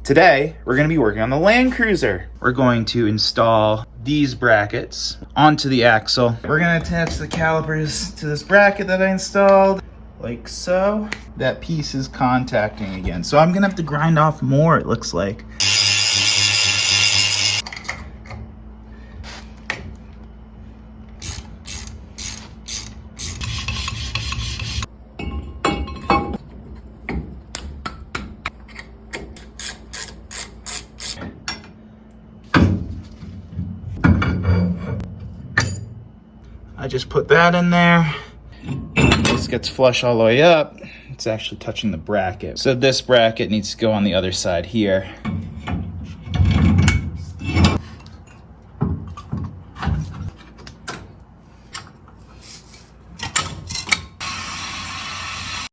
Today, we're going to be working on the Land Cruiser. We're going to install these brackets onto the axle. We're going to attach the calipers to this bracket that I installed, like so. That piece is contacting again. So I'm going to have to grind off more, it looks like. I just put that in there. This gets flush all the way up. It's actually touching the bracket. So this bracket needs to go on the other side here.